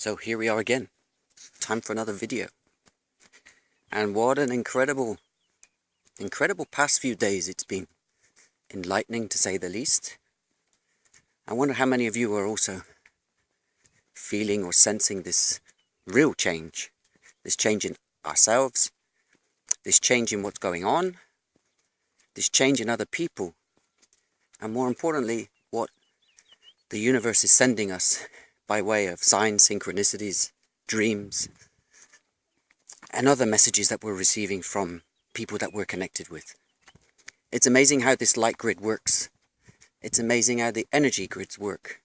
So here we are again, time for another video. And what an incredible past few days it's been. Enlightening to say the least. I wonder how many of you are also feeling or sensing this real change. This change in ourselves, this change in what's going on, this change in other people, and more importantly, what the universe is sending us by way of signs, synchronicities, dreams, and other messages that we're receiving from people that we're connected with. It's amazing how this light grid works. It's amazing how the energy grids work.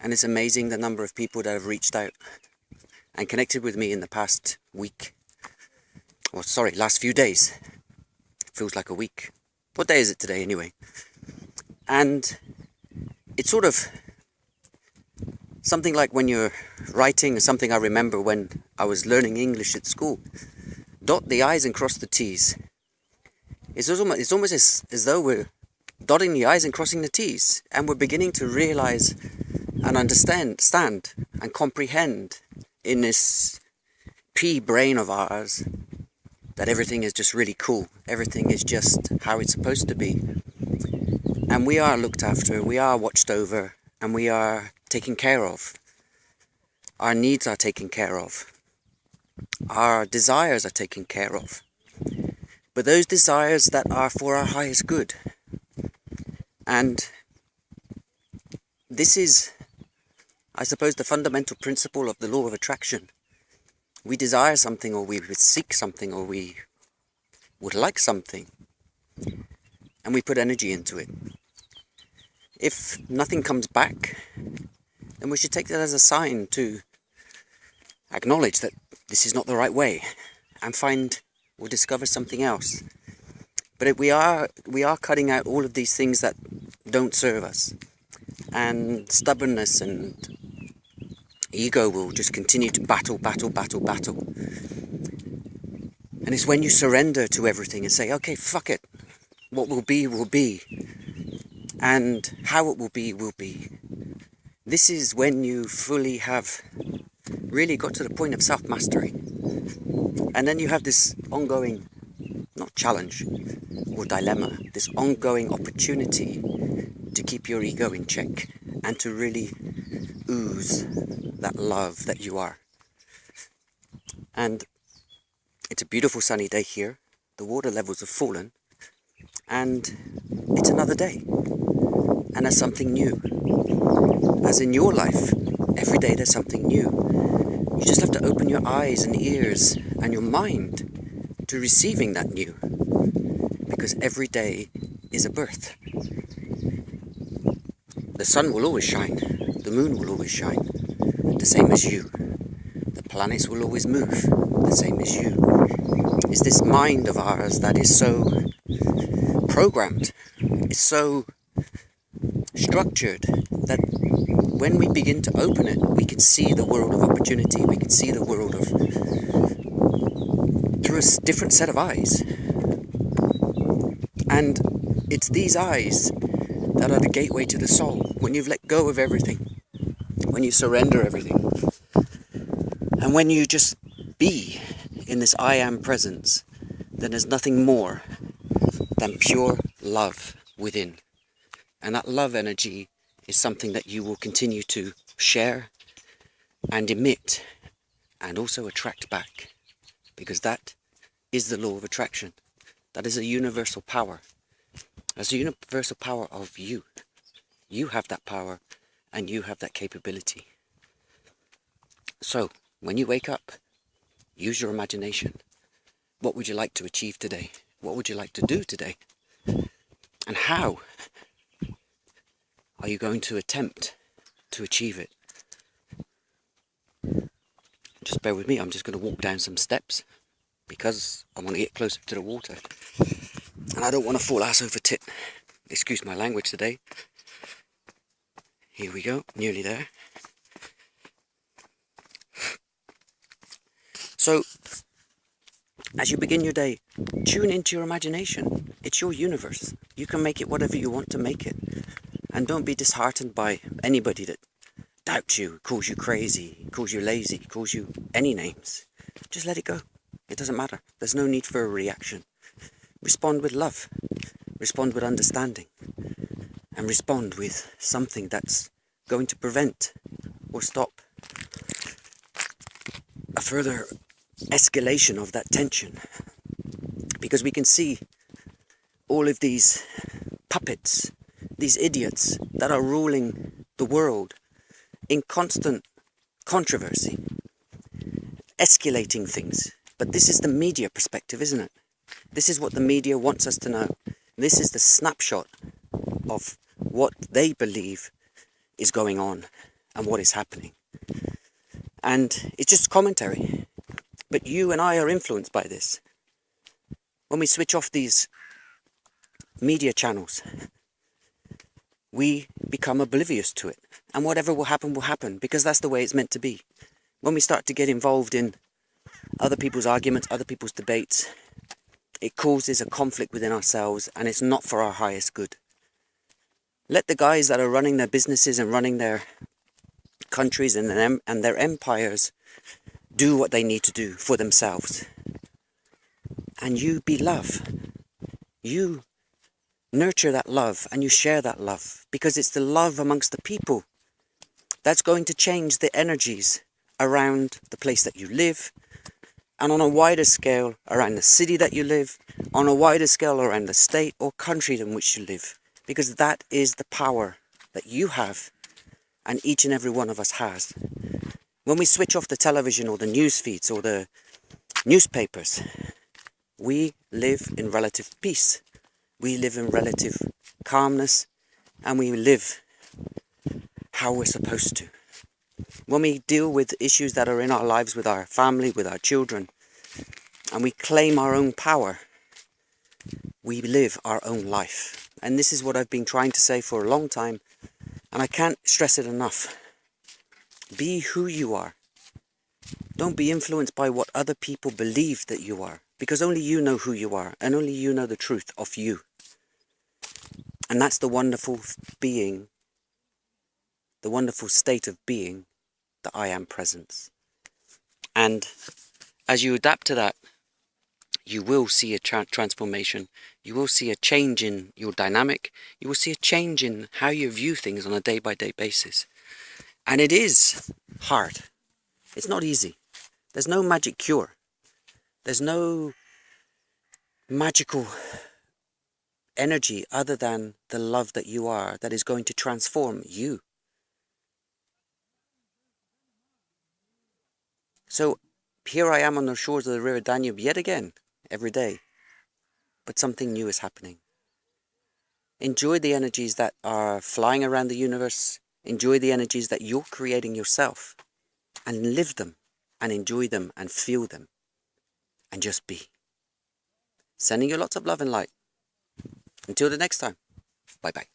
And it's amazing the number of people that have reached out and connected with me in the past week. Or sorry, last few days. It feels like a week. What day is it today anyway? And it's sort of something like when you're writing, something I remember when I was learning English at school. Dot the I's and cross the T's. It's almost as though we're dotting the I's and crossing the T's, and we're beginning to realize and understand and comprehend in this pea brain of ours that everything is just really cool. Everything is just how it's supposed to be. And we are looked after, we are watched over, and we are taken care of. Our needs are taken care of. Our desires are taken care of. But those desires that are for our highest good. And this is, I suppose, the fundamental principle of the law of attraction. We desire something, or we would seek something, or we would like something, and we put energy into it. If nothing comes back, then we should take that as a sign to acknowledge that this is not the right way, and find or discover something else. But we are cutting out all of these things that don't serve us, and stubbornness and ego will just continue to battle. And it's when you surrender to everything and say, okay, fuck it, what will be, and how it will be. This is when you fully have really got to the point of self-mastery. And then you have this ongoing, not challenge or dilemma, this ongoing opportunity to keep your ego in check and to really ooze that love that you are. And it's a beautiful sunny day here. The water levels have fallen, and it's another day. And there's something new. As in your life, every day there's something new. You just have to open your eyes and ears and your mind to receiving that new. Because every day is a birth. The sun will always shine. The moon will always shine. The same as you. The planets will always move. The same as you. It's this mind of ours that is so programmed. It's so structured that when we begin to open it, we can see the world of opportunity. We can see the world of through a different set of eyes. And it's these eyes that are the gateway to the soul. When you've let go of everything, when you surrender everything, and when you just be in this I am presence, then there's nothing more than pure love within. And that love energy is something that you will continue to share and emit and also attract back. Because that is the law of attraction. That is a universal power. That's a universal power of you. You have that power and you have that capability. So, when you wake up, use your imagination. What would you like to achieve today? What would you like to do today? And how are you going to attempt to achieve it? Just bear with me, I'm just going to walk down some steps because I want to get closer to the water. And I don't want to fall ass over tit. Excuse my language today. Here we go, nearly there. So, as you begin your day, tune into your imagination. It's your universe. You can make it whatever you want to make it. And don't be disheartened by anybody that doubt you, calls you crazy, calls you lazy, calls you any names, just let it go. It doesn't matter. There's no need for a reaction. Respond with love. Respond with understanding. And respond with something that's going to prevent or stop a further escalation of that tension. Because we can see all of these puppets, these idiots that are ruling the world in constant controversy, escalating things. But this is the media perspective, isn't it? This is what the media wants us to know. This is the snapshot of what they believe is going on and what is happening. And it's just commentary. But you and I are influenced by this. When we switch off these media channels, we become oblivious to it. And whatever will happen, because that's the way it's meant to be. When we start to get involved in other people's arguments, other people's debates, it causes a conflict within ourselves, and it's not for our highest good. Let the guys that are running their businesses and running their countries and their empires do what they need to do for themselves. And you be love. You nurture that love and you share that love, because it's the love amongst the people that's going to change the energies around the place that you live, and on a wider scale around the city that you live, on a wider scale around the state or country in which you live, because that is the power that you have and each and every one of us has. When we switch off the television or the news feeds or the newspapers, we live in relative peace. We live in relative calmness, and we live how we're supposed to. When we deal with issues that are in our lives with our family, with our children, and we claim our own power, we live our own life. And this is what I've been trying to say for a long time, and I can't stress it enough. Be who you are. Don't be influenced by what other people believe that you are, because only you know who you are, and only you know the truth of you. And that's the wonderful being, the wonderful state of being, the I am presence. And as you adapt to that, you will see a transformation. You will see a change in your dynamic. You will see a change in how you view things on a day-by-day basis. And it is hard. It's not easy. There's no magic cure. There's no magical energy other than the love that you are that is going to transform you. So here I am on the shores of the river Danube yet again, every day. But something new is happening. Enjoy the energies that are flying around the universe. Enjoy the energies that you're creating yourself. And live them, and enjoy them, and feel them. And just be. Sending you lots of love and light. Until the next time. Bye-bye.